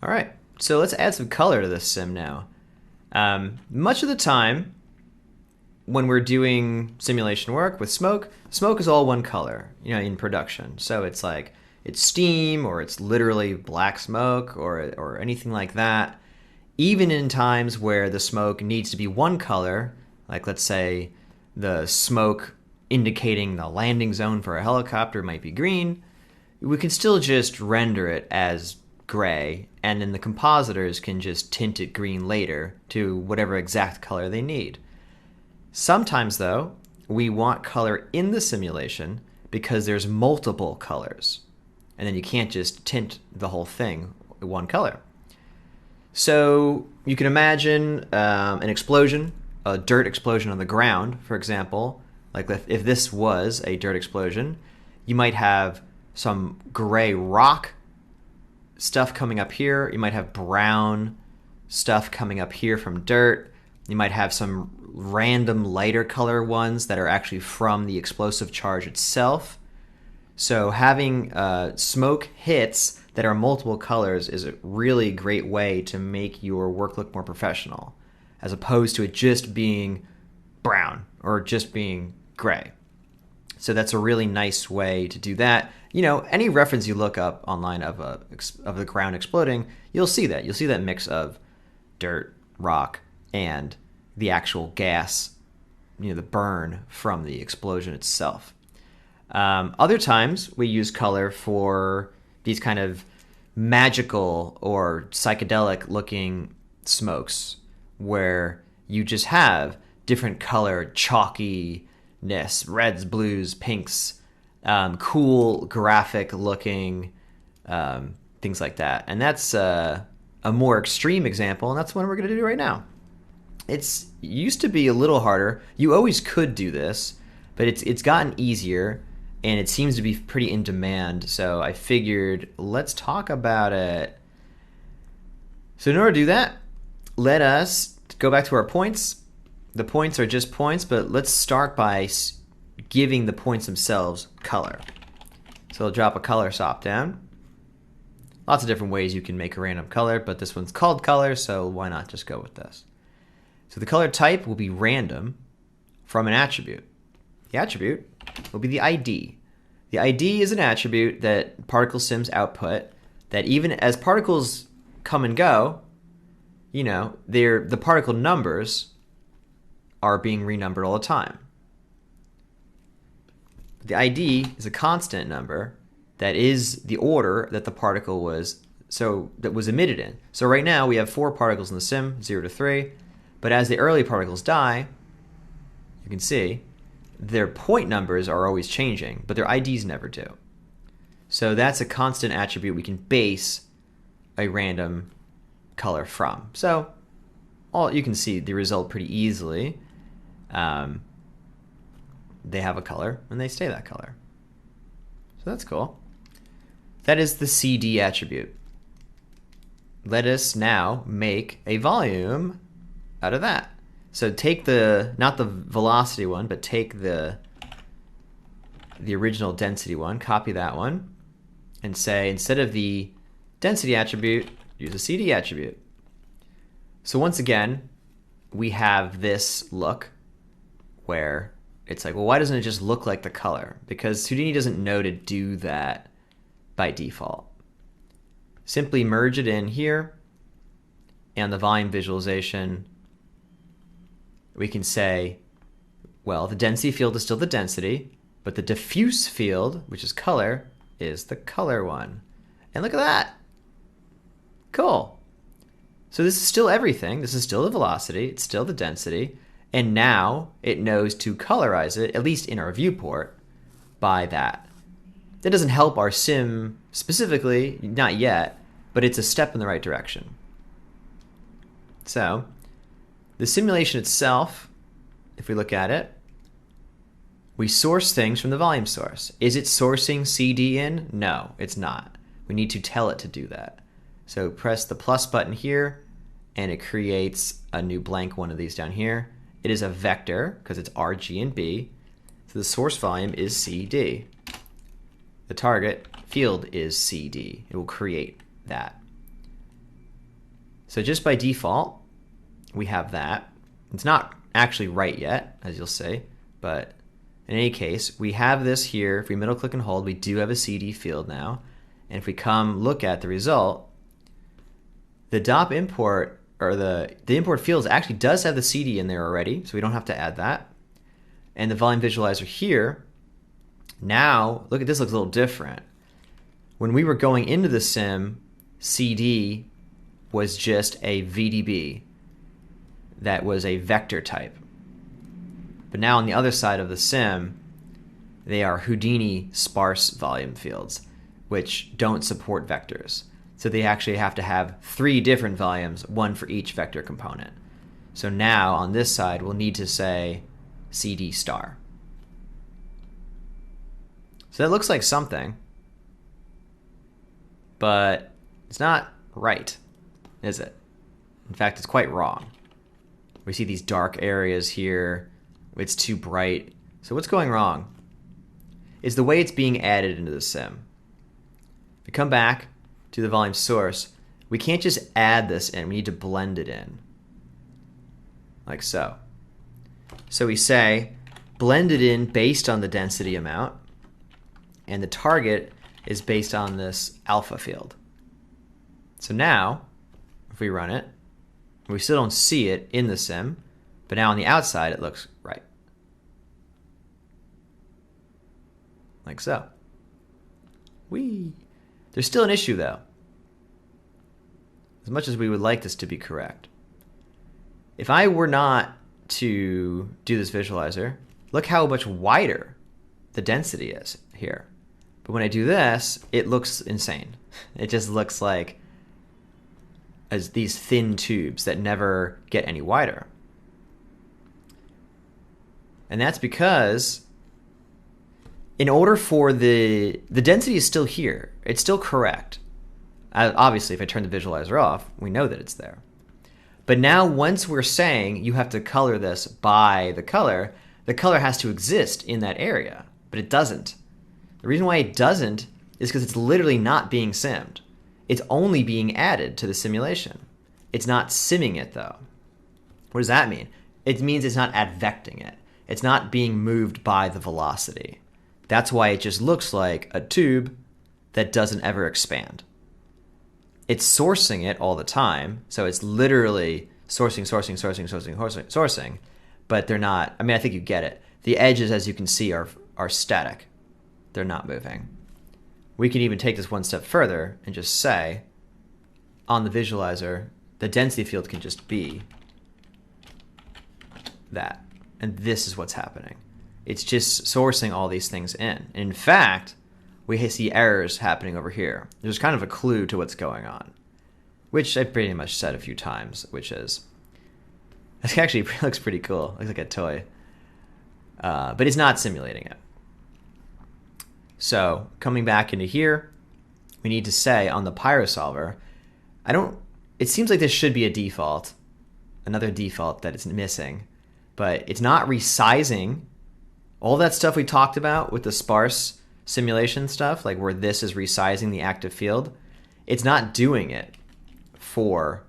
All right, so let's add some color to this sim now. Much of the time, when we're doing simulation work with smoke, smoke is all one color, in production. So it's like it's steam or it's literally black smoke or anything like that. Even in times where the smoke needs to be one color, like let's say the smoke indicating the landing zone for a helicopter might be green, we can still just render it as gray, and then the compositors can just tint it green later to whatever exact color they need. Sometimes, though, we want color in the simulation because there's multiple colors, and then you can't just tint the whole thing one color. So you can imagine an explosion, a dirt explosion on the ground, for example. Like if this was a dirt explosion, you might have some gray rock stuff coming up here. You might have brown stuff coming up here from dirt. You might have some random lighter color ones that are actually from the explosive charge itself. So having smoke hits that are multiple colors is a really great way to make your work look more professional, as opposed to it just being brown or just being gray. So that's a really nice way to do that. Any reference you look up online of the ground exploding, you'll see that. You'll see that mix of dirt, rock, and the actual gas, the burn from the explosion itself. Other times we use color for these kind of magical or psychedelic looking smokes where you just have different color chalkiness, reds, blues, pinks, cool graphic looking things like that. And that's a more extreme example, and that's what we're going to do right now. It used to be a little harder. You always could do this, but it's gotten easier, and it seems to be pretty in demand. So I figured, let's talk about it. So in order to do that, let us go back to our points. The points are just points, but let's start by giving the points themselves color. So I'll drop a color sop down. Lots of different ways you can make a random color, but this one's called color, so why not just go with this? So the color type will be random from an attribute. The attribute will be the ID. The ID is an attribute that particle sims output that even as particles come and go, the particle numbers are being renumbered all the time. The ID is a constant number that is the order that the particle was emitted in. So right now we have 4 particles in the sim, 0 to 3. But as the early particles die, you can see their point numbers are always changing, but their IDs never do. So that's a constant attribute we can base a random color from. So you can see the result pretty easily. They have a color, and they stay that color. So that's cool. That is the CD attribute. Let us now make a volume out of that. So take not the velocity one, but take the original density one, copy that one, and say instead of the density attribute, use a CD attribute. So once again, we have this look where it's like, well, why doesn't it just look like the color? Because Houdini doesn't know to do that by default. Simply merge it in here, and the volume visualization, we can say, well, the density field is still the density, but the diffuse field, which is color, is the color one. And look at that. Cool. So this is still everything. This is still the velocity. It's still the density. And now it knows to colorize it, at least in our viewport, by that. That doesn't help our sim specifically, not yet, but it's a step in the right direction. So the simulation itself, if we look at it, we source things from the volume source. Is it sourcing CD in? No, it's not. We need to tell it to do that. So press the plus button here, and it creates a new blank one of these down here. It is a vector, because it's R, G, and B. So the source volume is CD. The target field is CD. It will create that. So just by default, we have that. It's not actually right yet, as you'll see, but in any case, we have this here. If we middle click and hold, we do have a CD field now. And if we come look at the result, the DOP import, or the import fields actually does have the CD in there already, so we don't have to add that. And the volume visualizer here, now, look at this, looks a little different. When we were going into the sim, CD was just a VDB that was a vector type. But now on the other side of the sim, they are Houdini sparse volume fields, which don't support vectors. So they actually have to have 3 different volumes, one for each vector component. So now on this side, we'll need to say CD star. So that looks like something, but it's not right, is it? In fact, it's quite wrong. We see these dark areas here. It's too bright. So what's going wrong is the way it's being added into the sim. If we come back to the volume source, we can't just add this in. We need to blend it in, like so. So we say blend it in based on the density amount, and the target is based on this alpha field. So now, if we run it, we still don't see it in the sim, but now on the outside it looks right. Like so. Whee! There's still an issue though. As much as we would like this to be correct. If I were not to do this visualizer, look how much wider the density is here. But when I do this, it looks insane. It just looks like as these thin tubes that never get any wider. And that's because in order for the density is still here. It's still correct. Obviously, if I turn the visualizer off, we know that it's there. But now once we're saying you have to color this by the color has to exist in that area, but it doesn't. The reason why it doesn't is because it's literally not being simmed. It's only being added to the simulation. It's not simming it though. What does that mean? It means it's not advecting it. It's not being moved by the velocity. That's why it just looks like a tube that doesn't ever expand. It's sourcing it all the time, so it's literally sourcing, but they're not, I mean, I think you get it. The edges, as you can see, are static. They're not moving. We can even take this one step further and just say, on the visualizer, the density field can just be that. And this is what's happening. It's just sourcing all these things in. And in fact, we see errors happening over here. There's kind of a clue to what's going on, which I pretty much said a few times, which is, it actually looks pretty cool. It looks like a toy. But it's not simulating it. So coming back into here, we need to say on the PyroSolver, it seems like this should be a default, another default that it's missing, but it's not resizing all that stuff we talked about with the sparse simulation stuff, like where this is resizing the active field. It's not doing it for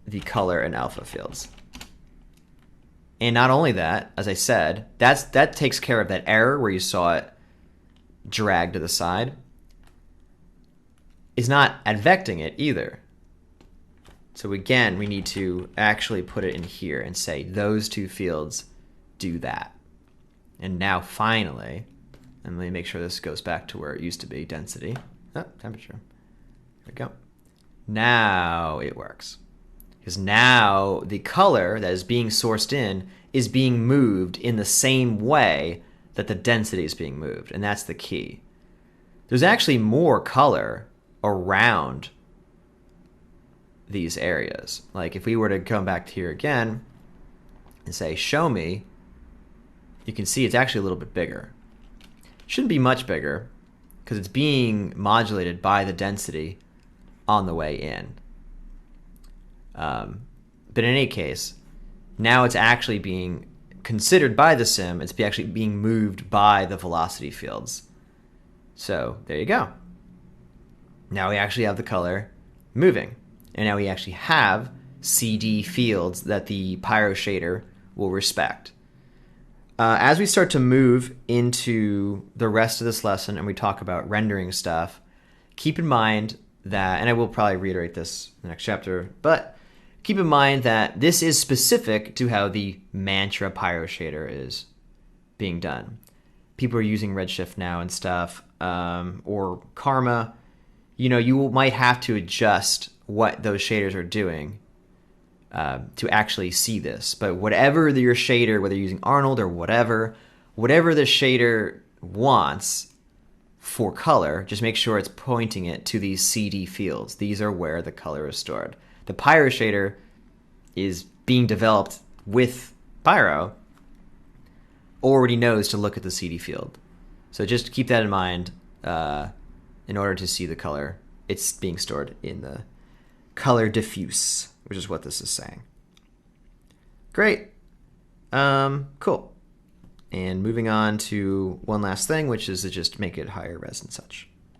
the color and alpha fields. And not only that, as I said, that takes care of that error where you saw it drag to the side. It's not advecting it either. So again, we need to actually put it in here and say those two fields do that. And now finally, and let me make sure this goes back to where it used to be, density. Oh, temperature. There we go. Now it works. Because now the color that is being sourced in is being moved in the same way that the density is being moved. And that's the key. There's actually more color around these areas. Like if we were to come back here again and say, show me, you can see it's actually a little bit bigger. Shouldn't be much bigger because it's being modulated by the density on the way in. But in any case, now it's actually being considered by the sim. It's actually being moved by the velocity fields. So there you go. Now we actually have the color moving. And now we actually have CD fields that the Pyro shader will respect. As we start to move into the rest of this lesson and we talk about rendering stuff, keep in mind that, and I will probably reiterate this in the next chapter, but keep in mind that this is specific to how the Mantra Pyro shader is being done. People are using Redshift now and stuff, or Karma. You might have to adjust what those shaders are doing to actually see this. But whatever your shader, whether you're using Arnold or whatever the shader wants for color, just make sure it's pointing it to these CD fields. These are where the color is stored. The Pyro shader is being developed with Pyro, already knows to look at the CD field. So just keep that in mind in order to see the color. It's being stored in the color diffuse, which is what this is saying. Great. Cool. And moving on to one last thing, which is to just make it higher res and such.